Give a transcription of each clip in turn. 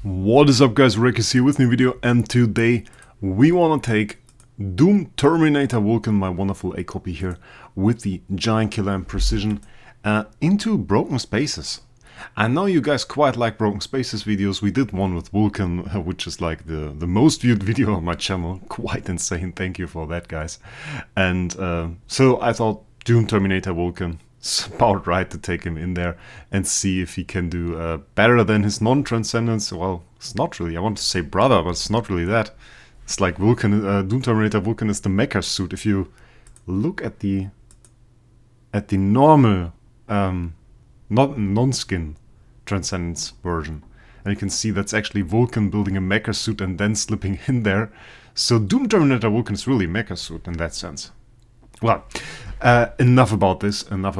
What is up guys, Wraec is here with a new video, and today we want to take Doom Terminator Vulcan, my wonderful A copy here, with the Giant Killer and Precision, into Broken Spaces. I know you guys quite like Broken Spaces videos. We did one with Vulcan, which is like the most viewed video on my channel. Quite insane, thank you for that guys. And so I thought Doom Terminator Vulcan, it's about right to take him in there and see if he can do better than his non-transcendence. Well, it's not really, I want to say brother, but it's not really that. It's like Vulcan, Doom Terminator Vulcan is the mecha suit. If you look at the normal non-skin transcendence version, and you can see that's actually Vulcan building a mecha suit and then slipping in there. So Doom Terminator Vulcan is really a mecha suit in that sense. Well, enough about this. We have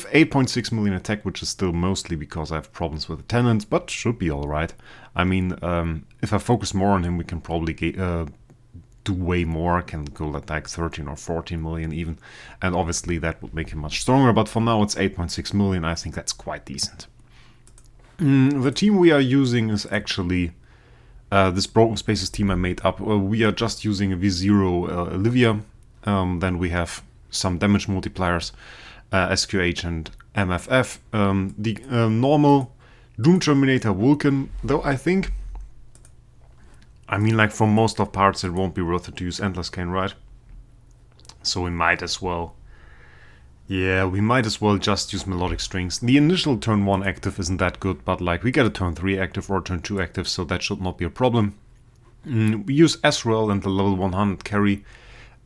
8.6 million attack, which is still mostly because I have problems with attendance, but should be alright. I mean, if I focus more on him, we can probably do way more, can go at like 13 or 14 million even, and obviously that would make him much stronger, but for now it's 8.6 million, I think that's quite decent. The team we are using is actually this Broken Spaces team I made up. We are just using a V0 Olivia. Then we have some damage multipliers, SQH and MFF. The normal Doom Terminator Vulcan, though I think, I mean, like for most of parts it won't be worth it to use Endless Cane, right? So we might as well, yeah, we might as well just use Melodic Strings. The initial turn 1 active isn't that good, but like we get a turn 3 active or turn 2 active, so that should not be a problem. We use Ezreal and the level 100 carry.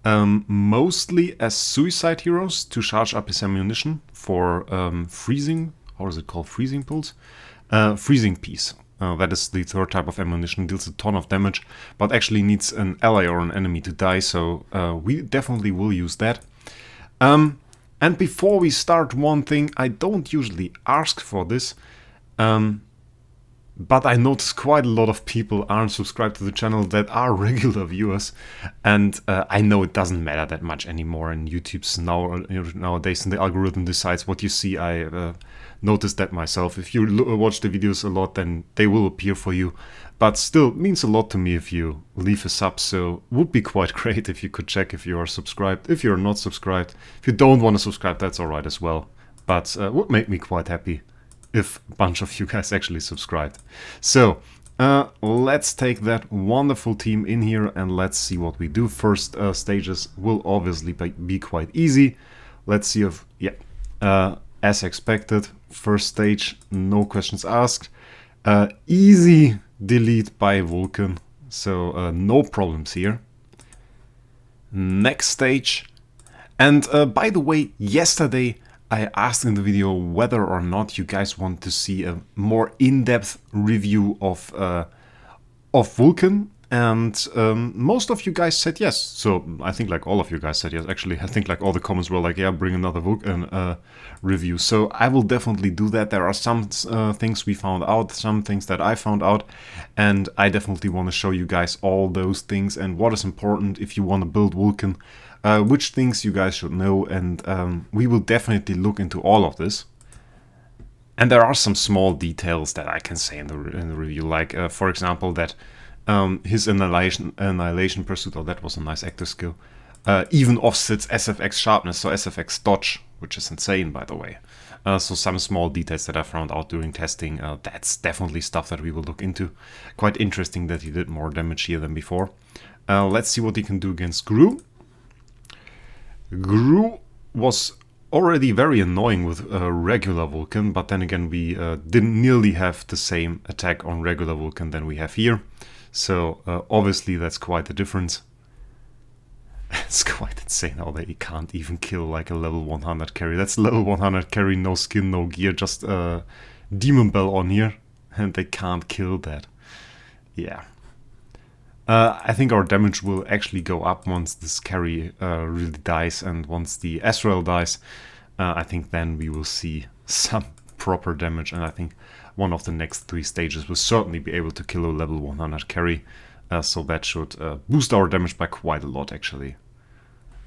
Mostly as suicide heroes to charge up his ammunition for freezing, how is it called, freezing pulse? Freezing piece. That is the third type of ammunition, deals a ton of damage, but actually needs an ally or an enemy to die, so we definitely will use that. And before we start, one thing, I don't usually ask for this, but I notice quite a lot of people aren't subscribed to the channel that are regular viewers, and I know it doesn't matter that much anymore in YouTube's nowadays, and the algorithm decides what you see. I noticed that myself. If you watch the videos a lot, then they will appear for you, but still it means a lot to me if you leave a sub, so would be quite great if you could check if you are subscribed. If you're not subscribed, if you don't want to subscribe, that's alright as well, but would make me quite happy if a bunch of you guys actually subscribed. So let's take that wonderful team in here and let's see what we do. First stages will obviously be quite easy. Let's see if, yeah, as expected, first stage, no questions asked. Easy delete by Vulcan, so no problems here. Next stage, and by the way, yesterday I asked in the video whether or not you guys want to see a more in-depth review of Vulcan, and most of you guys said yes. So I think like all of you guys said yes. Actually, I think like all the comments were like, yeah, bring another Vulcan review. So I will definitely do that. There are some things we found out, some things that I found out, and I definitely want to show you guys all those things and what is important if you want to build Vulcan. Which things you guys should know, and we will definitely look into all of this. And there are some small details that I can say in the review, like for example that his annihilation pursuit, oh, that was a nice active skill, even offsets SFX sharpness, so SFX dodge, which is insane by the way. So some small details that I found out during testing, that's definitely stuff that we will look into. Quite interesting that he did more damage here than before. Let's see what he can do against Gru. Gru was already very annoying with regular Vulcan, but then again we didn't nearly have the same attack on regular Vulcan than we have here. So obviously that's quite a difference. It's quite insane how they can't even kill like a level 100 carry. That's level 100 carry, no skin, no gear, just a Demon Bell on here, and they can't kill that. Yeah. I think our damage will actually go up once this carry really dies, and once the Ezreal dies, I think then we will see some proper damage, and I think one of the next 3 stages will certainly be able to kill a level 100 carry, so that should boost our damage by quite a lot actually.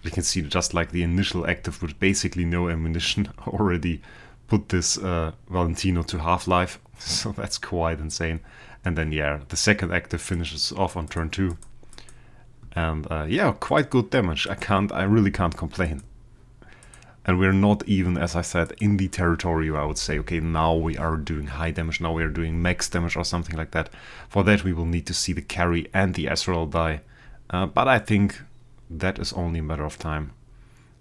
You can see just like the initial active with basically no ammunition already put this Valentino to half-life, so that's quite insane. And then yeah, the second active finishes off on turn 2. And yeah, quite good damage. I really can't complain. And we're not even, as I said, in the territory where I would say, okay, now we are doing high damage, now we are doing max damage or something like that. For that we will need to see the carry and the Ezreal die. But I think that is only a matter of time.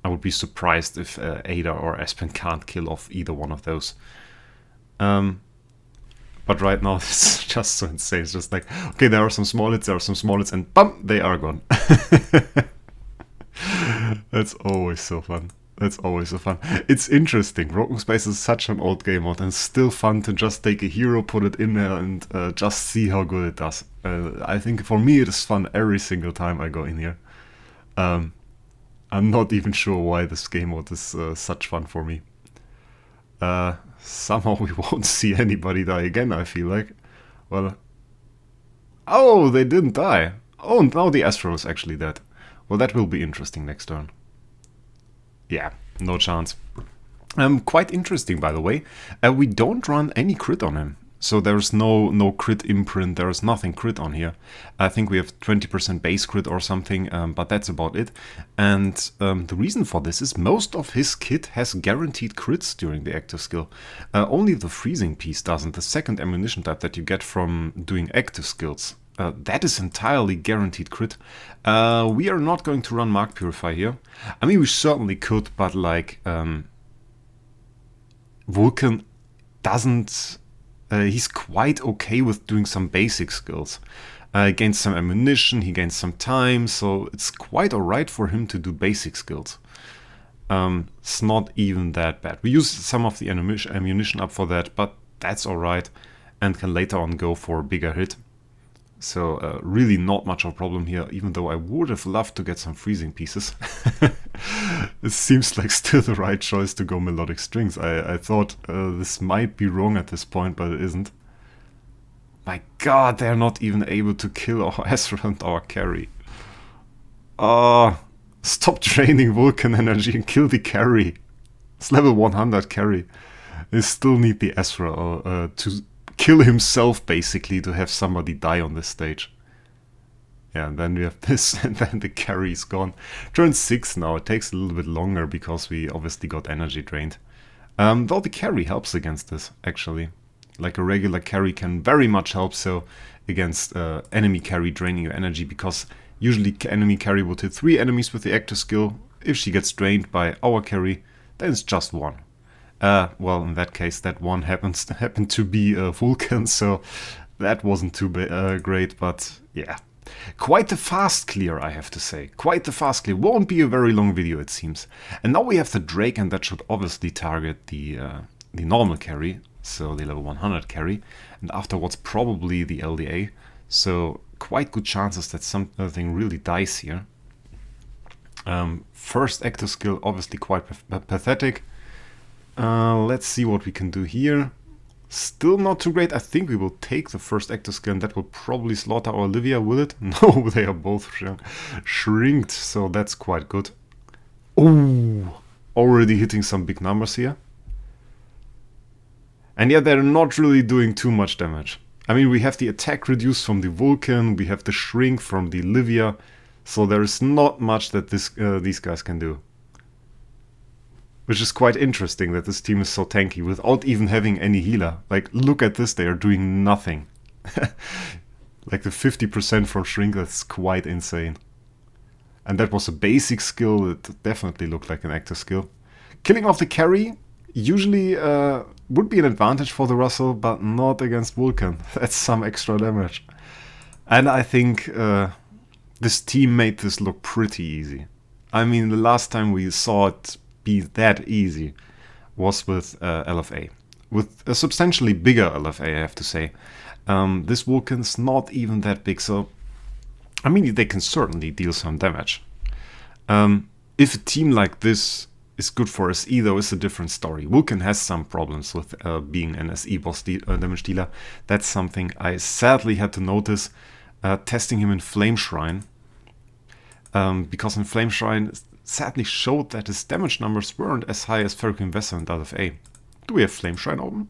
I would be surprised if Ada or Aspen can't kill off either one of those. But right now it's just so insane. It's just like, okay, there are some small hits, and bam, they are gone. That's always so fun. It's interesting. Broken Space is such an old game mode, and it's still fun to just take a hero, put it in there, and just see how good it does. I think for me it is fun every single time I go in here. I'm not even sure why this game mode is such fun for me. Somehow we won't see anybody die again, I feel like. Well, oh, they didn't die. Oh, now the Astro is actually dead. Well, that will be interesting next turn. Yeah, no chance. Quite interesting, by the way. We don't run any crit on him. So there's no crit imprint, there's nothing crit on here. I think we have 20% base crit or something, but that's about it. And the reason for this is most of his kit has guaranteed crits during the active skill. Only the freezing piece doesn't, the second ammunition type that you get from doing active skills. That is entirely guaranteed crit. We are not going to run Mark Purify here. I mean, we certainly could, but like Vulcan doesn't... he's quite okay with doing some basic skills. He gains some ammunition, he gains some time, so it's quite alright for him to do basic skills. It's not even that bad. We use some of the ammunition up for that, but that's alright, and can later on go for a bigger hit. So really not much of a problem here, even though I would have loved to get some freezing pieces. It seems like still the right choice to go melodic strings. I thought this might be wrong at this point, but it isn't. My god, they're not even able to kill our Ezreal and our carry. Stop draining Vulcan energy and kill the carry. It's level 100 carry. They still need the Ezreal to kill himself, basically, to have somebody die on this stage. Yeah, and then we have this, and then the carry is gone. Turn 6 now. It takes a little bit longer because we obviously got energy drained. Though the carry helps against this, actually. Like a regular carry can very much help so against enemy carry draining your energy, because usually enemy carry would hit 3 enemies with the active skill. If she gets drained by our carry, then it's just 1. Well, in that case, that one happened to be Vulcan, so that wasn't too great, but yeah. Quite the fast clear, I have to say. Quite the fast clear. Won't be a very long video, it seems. And now we have the Drake, and that should obviously target the normal carry, so the level 100 carry, and afterwards probably the LDA. So quite good chances that something really dies here. First active skill, obviously quite pathetic. Let's see what we can do here. Still not too great. I think we will take the first active skill, and that will probably slaughter our Olivia, will it? No, they are both shrinked, so that's quite good. Oh, already hitting some big numbers here. And yeah, they're not really doing too much damage. I mean, we have the attack reduced from the Vulcan, we have the shrink from the Olivia, so there is not much that these guys can do. Which is quite interesting that this team is so tanky without even having any healer. Like, look at this, they are doing nothing. Like the 50% from Shrink, that's quite insane. And that was a basic skill, it definitely looked like an active skill. Killing off the carry usually would be an advantage for the Russell, but not against Vulcan. That's some extra damage. And I think this team made this look pretty easy. I mean, the last time we saw it be that easy was with LFA. With a substantially bigger LFA, I have to say. This Vulcan's not even that big, so I mean, they can certainly deal some damage. If a team like this is good for SE, though, it's a different story. Vulcan has some problems with being an SE boss damage dealer. That's something I sadly had to notice testing him in Flame Shrine. Because in Flame Shrine sadly showed that his damage numbers weren't as high as Ferroquin Vessel and LFA. Do we have Flame Shrine open?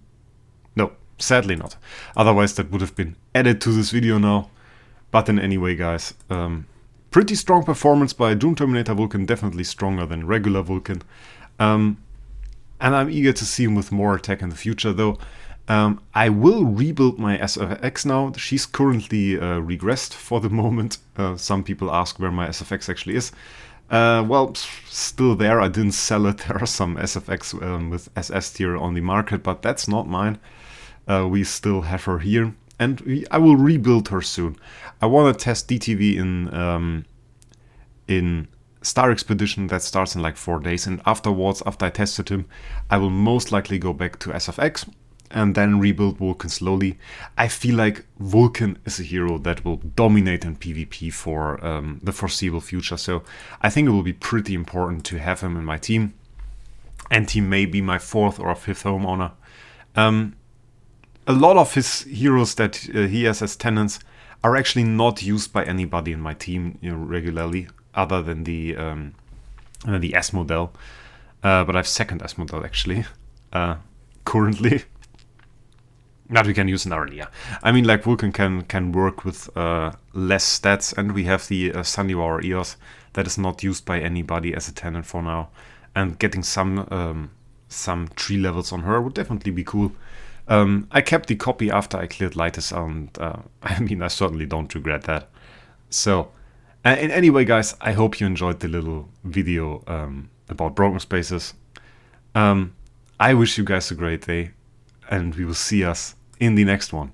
No, sadly not. Otherwise that would have been added to this video now. But in any way, guys, pretty strong performance by Doom Terminator Vulcan, definitely stronger than regular Vulcan. And I'm eager to see him with more attack in the future, though. I will rebuild my SFX now. She's currently regressed for the moment. Some people ask where my SFX actually is. Well, still there. I didn't sell it. There are some SFX with SS tier on the market, but that's not mine. We still have her here. And I will rebuild her soon. I want to test DTV in Star Expedition. That starts in like 4 days. And afterwards, after I tested him, I will most likely go back to SFX and then rebuild Vulcan slowly. I feel like Vulcan is a hero that will dominate in PvP for the foreseeable future. So I think it will be pretty important to have him in my team. And he may be my 4th or 5th homeowner. A lot of his heroes that he has as tenants are actually not used by anybody in my team, regularly, other than the S model. But I have second S model actually, currently. That we can use in earlier. I mean, like Vulcan can work with less stats, and we have the Sandiwar EOS that is not used by anybody as a tenant for now. And getting some tree levels on her would definitely be cool. I kept the copy after I cleared Lytis, and I mean, I certainly don't regret that. So, in anyway, guys, I hope you enjoyed the little video about Broken Spaces. I wish you guys a great day, and we will see us in the next one.